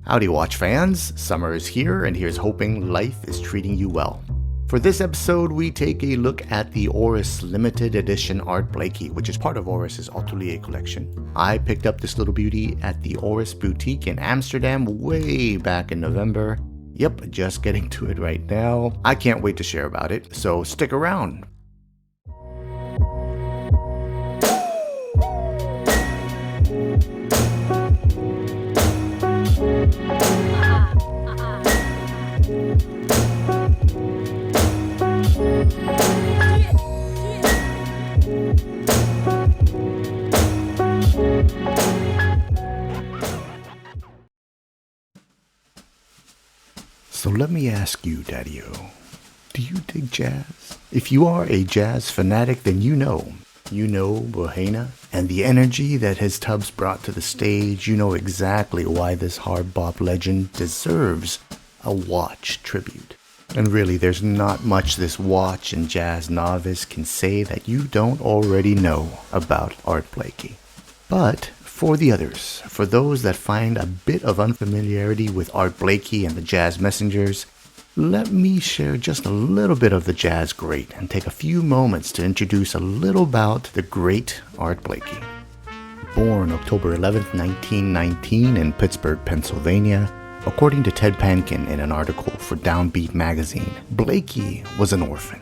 Howdy Watch fans, summer is here and here's hoping life is treating you well. For this episode, we take a look at the Oris limited edition Art Blakey, which is part of Oris's Atelier collection. I picked up this little beauty at the Oris boutique in Amsterdam way back in November. Yep, just getting to it right now. I can't wait to share about it, so stick around. So let me ask you, Daddy-O, do you dig jazz? If you are a jazz fanatic, then you know Bohena, and the energy that his Tubbs brought to the stage. You know exactly why this hard bop legend deserves a watch tribute. And really, there's not much this watch and jazz novice can say that you don't already know about Art Blakey. But for the others, for those that find a bit of unfamiliarity with Art Blakey and the Jazz Messengers, let me share just a little bit of the jazz great and take a few moments to introduce a little about the great Art Blakey. Born October 11th, 1919 in Pittsburgh, Pennsylvania, according to Ted Pankin in an article for Downbeat magazine, Blakey was an orphan.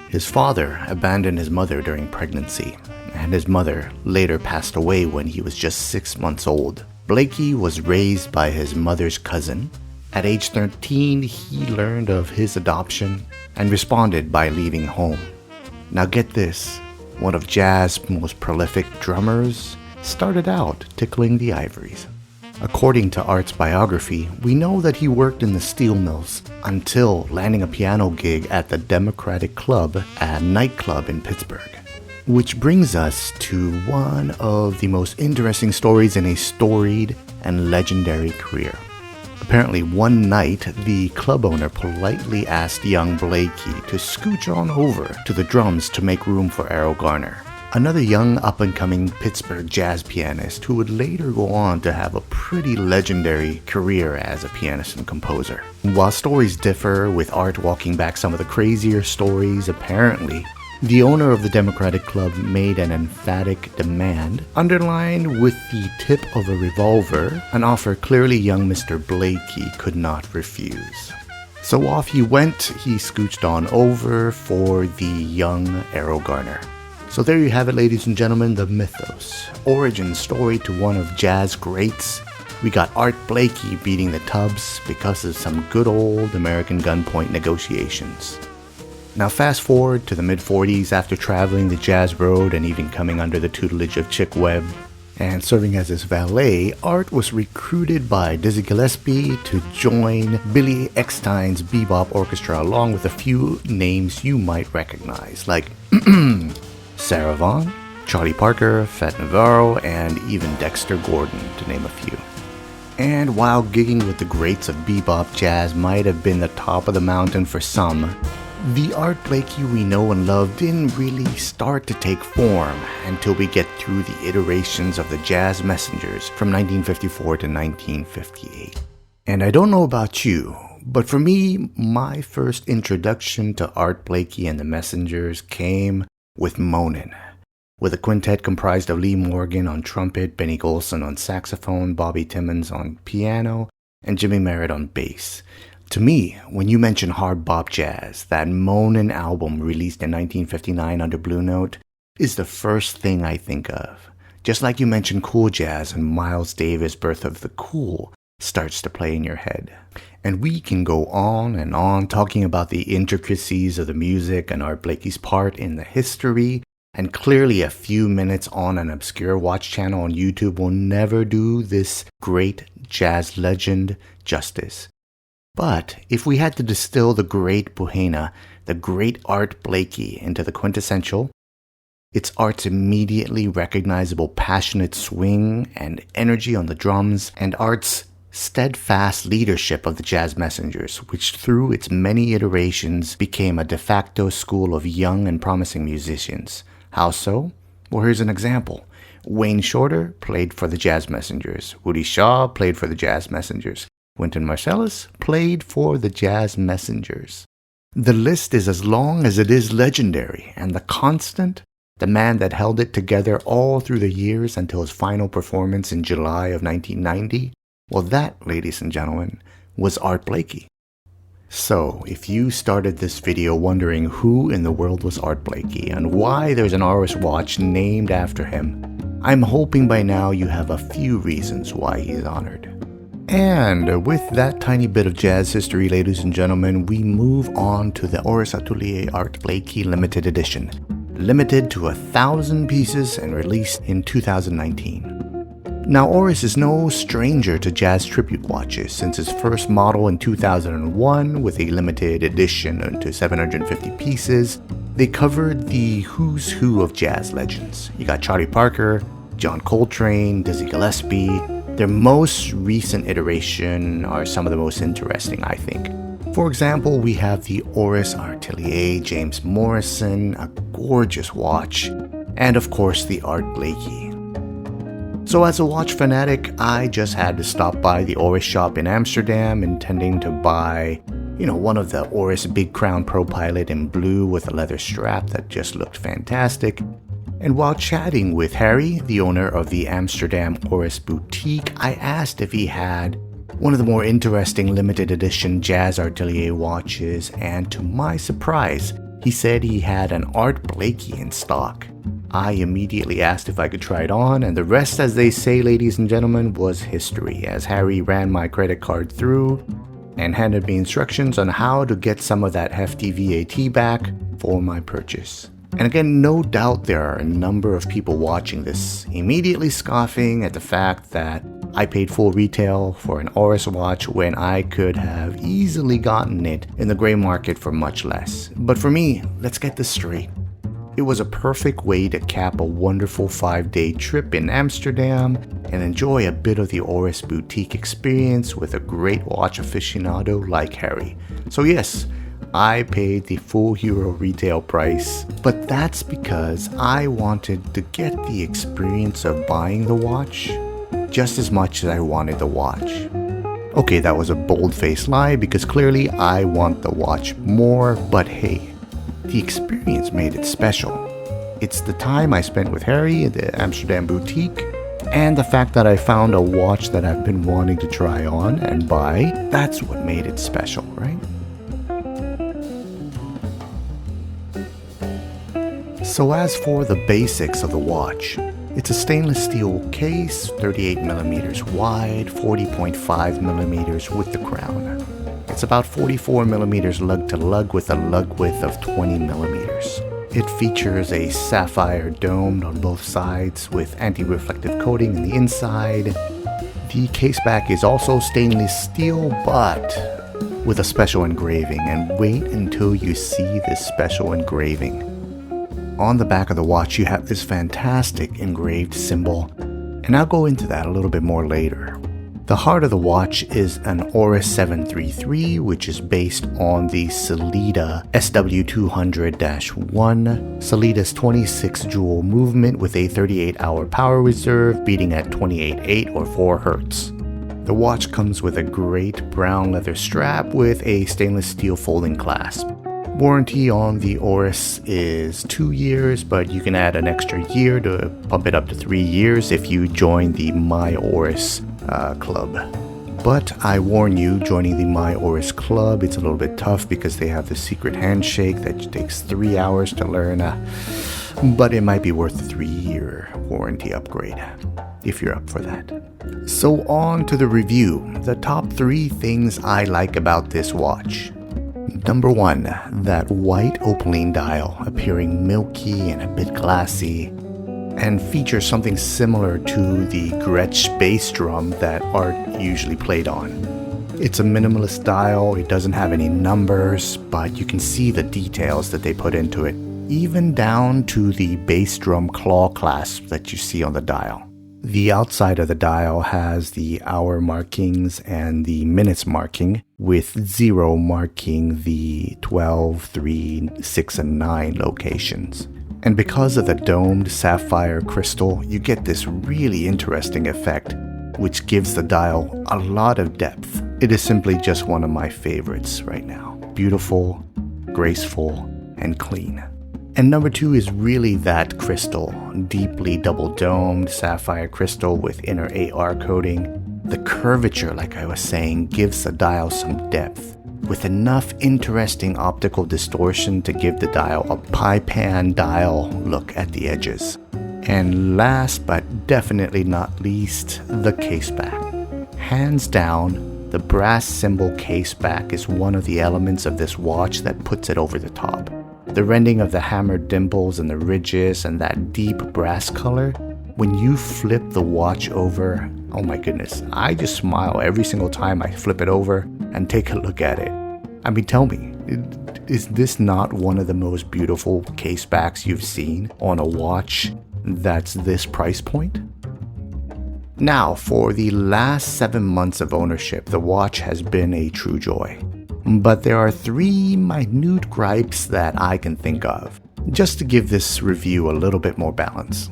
His father abandoned his mother during pregnancy, and his mother later passed away when he was just 6 months old. Blakey was raised by his mother's cousin. At age 13, he learned of his adoption and responded by leaving home. Now get this, one of jazz's most prolific drummers started out tickling the ivories. According to Art's biography, we know that he worked in the steel mills until landing a piano gig at the Democratic Club, a nightclub in Pittsburgh. Which brings us to one of the most interesting stories in a storied and legendary career. Apparently one night, the club owner politely asked young Blakey to scooch on over to the drums to make room for Errol Garner, another young up-and-coming Pittsburgh jazz pianist who would later go on to have a pretty legendary career as a pianist and composer. While stories differ, with Art walking back some of the crazier stories, apparently the owner of the Democratic Club made an emphatic demand, underlined with the tip of a revolver, an offer clearly young Mr. Blakey could not refuse. So off he went. He scooched on over for the young Errol Garner. So there you have it, ladies and gentlemen, the mythos, origin story to one of jazz greats. We got Art Blakey beating the Tubbs because of some good old American gunpoint negotiations. Now fast forward to the mid-40s, after traveling the jazz road and even coming under the tutelage of Chick Webb and serving as his valet, Art was recruited by Dizzy Gillespie to join Billy Eckstine's bebop orchestra, along with a few names you might recognize, like Sarah Vaughan, Charlie Parker, Fat Navarro, and even Dexter Gordon, to name a few. And while gigging with the greats of bebop jazz might have been the top of the mountain for some, the Art Blakey we know and love didn't really start to take form until we get through the iterations of the Jazz Messengers from 1954 to 1958. And I don't know about you, but for me, my first introduction to Art Blakey and the Messengers came with Moanin', with a quintet comprised of Lee Morgan on trumpet, Benny Golson on saxophone, Bobby Timmons on piano, and Jimmy Merritt on bass. To me, when you mention hard bop jazz, that Moanin' album released in 1959 under Blue Note is the first thing I think of. Just like you mentioned cool jazz and Miles Davis' Birth of the Cool starts to play in your head. And we can go on and on talking about the intricacies of the music and Art Blakey's part in the history, and clearly a few minutes on an obscure watch channel on YouTube will never do this great jazz legend justice. But if we had to distill the great Bohena, the great Art Blakey, into the quintessential, it's Art's immediately recognizable passionate swing and energy on the drums, and Art's steadfast leadership of the Jazz Messengers, which through its many iterations became a de facto school of young and promising musicians. How so? Well, here's an example. Wayne Shorter played for the Jazz Messengers. Woody Shaw played for the Jazz Messengers. Wynton Marsalis played for the Jazz Messengers. The list is as long as it is legendary, and the constant, the man that held it together all through the years until his final performance in July of 1990, well, that, ladies and gentlemen, was Art Blakey. So, if you started this video wondering who in the world was Art Blakey and why there's an Oris watch named after him, I'm hoping by now you have a few reasons why he's honored. And with that tiny bit of jazz history, ladies and gentlemen, we move on to the Oris Artelier Art Blakey Limited Edition. Limited to 1,000 pieces and released in 2019. Now, Oris is no stranger to jazz tribute watches, since its first model in 2001 with a limited edition to 750 pieces. They covered the who's who of jazz legends. You got Charlie Parker, John Coltrane, Dizzy Gillespie. Their most recent iteration are some of the most interesting, I think. For example, we have the Oris Artelier James Morrison, a gorgeous watch, and of course the Art Blakey. So as a watch fanatic, I just had to stop by the Oris shop in Amsterdam, intending to buy, one of the Oris Big Crown Pro Pilot in blue with a leather strap that just looked fantastic. And while chatting with Harry, the owner of the Amsterdam Oris boutique, I asked if he had one of the more interesting limited edition Jazz Artelier watches, and to my surprise, he said he had an Art Blakey in stock. I immediately asked if I could try it on, and the rest, as they say, ladies and gentlemen, was history, as Harry ran my credit card through and handed me instructions on how to get some of that hefty VAT back for my purchase. And again, no doubt there are a number of people watching this immediately scoffing at the fact that I paid full retail for an Oris watch when I could have easily gotten it in the gray market for much less. But for me, let's get this straight. It was a perfect way to cap a wonderful 5-day trip in Amsterdam and enjoy a bit of the Oris boutique experience with a great watch aficionado like Harry. So yes, I paid the full euro retail price, but that's because I wanted to get the experience of buying the watch just as much as I wanted the watch. Okay, that was a bold-faced lie because clearly I want the watch more, but hey, the experience made it special. It's the time I spent with Harry at the Amsterdam boutique and the fact that I found a watch that I've been wanting to try on and buy. That's what made it special, right? So as for the basics of the watch, it's a stainless steel case, 38mm wide, 40.5mm with the crown. It's about 44mm lug to lug with a lug width of 20mm. It features a sapphire dome on both sides with anti-reflective coating in the inside. The caseback is also stainless steel, but with a special engraving, and wait until you see this special engraving. On the back of the watch, you have this fantastic engraved symbol, and I'll go into that a little bit more later. The heart of the watch is an Oris 733, which is based on the Sellita SW200-1, Sellita's 26 jewel movement with a 38-hour power reserve beating at 28.8 or 4 Hz. The watch comes with a great brown leather strap with a stainless steel folding clasp. Warranty on the Oris is 2 years, but you can add an extra year to bump it up to 3 years if you join the My Oris club. But I warn you, joining the My Oris club, it's a little bit tough because they have the secret handshake that takes 3 hours to learn, but it might be worth the 3-year warranty upgrade if you're up for that. So on to the review. The top 3 things I like about this watch. Number 1, that white opaline dial, appearing milky and a bit glassy, and features something similar to the Gretsch bass drum that Art usually played on. It's a minimalist dial, it doesn't have any numbers, but you can see the details that they put into it, even down to the bass drum claw clasp that you see on the dial. The outside of the dial has the hour markings and the minutes marking, with 0 marking the 12, 3, 6, and 9 locations. And because of the domed sapphire crystal, you get this really interesting effect, which gives the dial a lot of depth. It is simply just one of my favorites right now. Beautiful, graceful, and clean. And number 2 is really that crystal, deeply double-domed sapphire crystal with inner AR coating. The curvature, like I was saying, gives the dial some depth, with enough interesting optical distortion to give the dial a pie pan dial look at the edges. And last but definitely not least, the case back. Hands down, the brass symbol case back is one of the elements of this watch that puts it over the top. The rending of the hammered dimples and the ridges and that deep brass color, when you flip the watch over, oh my goodness, I just smile every single time I flip it over and take a look at it. I mean, tell me, is this not one of the most beautiful case backs you've seen on a watch that's this price point? Now, for the last 7 months of ownership, the watch has been a true joy. But there are 3 minute gripes that I can think of, just to give this review a little bit more balance.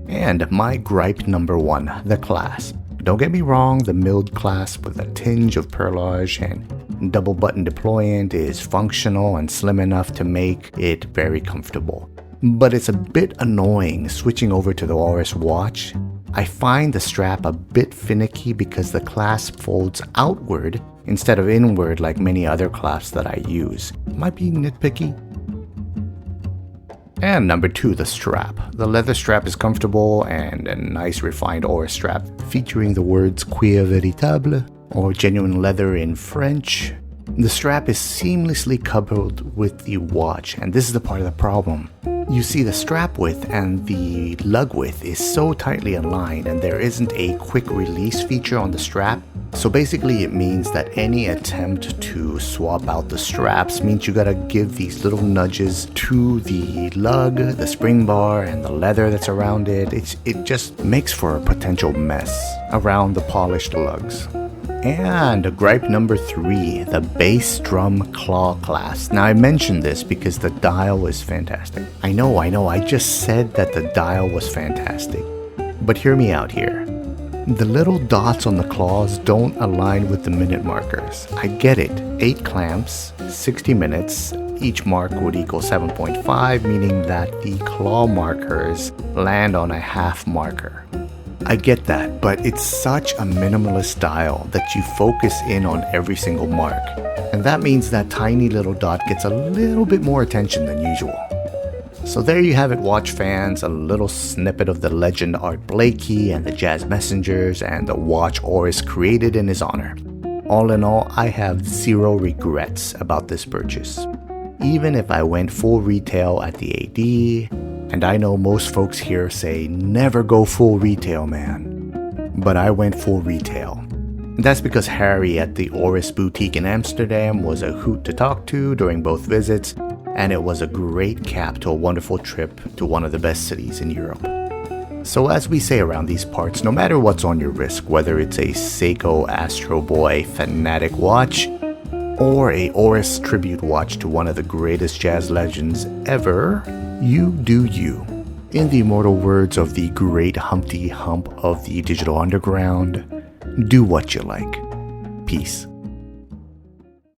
And my gripe number 1, the clasp. Don't get me wrong, the milled clasp with a tinge of perlage and double button deployant is functional and slim enough to make it very comfortable. But it's a bit annoying switching over to the Oris watch. I find the strap a bit finicky because the clasp folds outward instead of inward like many other clasps that I use. Might be nitpicky. And number 2, the strap. The leather strap is comfortable and a nice refined Oris strap featuring the words Cuir Véritable or genuine leather in French. The strap is seamlessly coupled with the watch, and this is the part of the problem. You see, the strap width and the lug width is so tightly aligned and there isn't a quick release feature on the strap. So basically it means that any attempt to swap out the straps means you gotta give these little nudges to the lug, the spring bar, and the leather that's around it. It just makes for a potential mess around the polished lugs. And gripe number 3, the bass drum claw clasp. Now I mentioned this because the dial is fantastic. I know, I just said that the dial was fantastic. But hear me out here. The little dots on the claws don't align with the minute markers. I get it, 8 clamps, 60 minutes, each mark would equal 7.5, meaning that the claw markers land on a half marker. I get that, but it's such a minimalist dial that you focus in on every single mark. And that means that tiny little dot gets a little bit more attention than usual. So there you have it, watch fans, a little snippet of the legend Art Blakey and the Jazz Messengers and the watch Oris created in his honor. All in all, I have 0 regrets about this purchase. Even if I went full retail at the AD, and I know most folks here say, never go full retail, man. But I went full retail. That's because Harry at the Oris boutique in Amsterdam was a hoot to talk to during both visits, and it was a great cap to a wonderful trip to one of the best cities in Europe. So as we say around these parts, no matter what's on your wrist, whether it's a Seiko Astro Boy Fanatic watch, or a Oris tribute watch to one of the greatest jazz legends ever, you do you. In the immortal words of the great Humpty Hump of the digital underground, do what you like. Peace.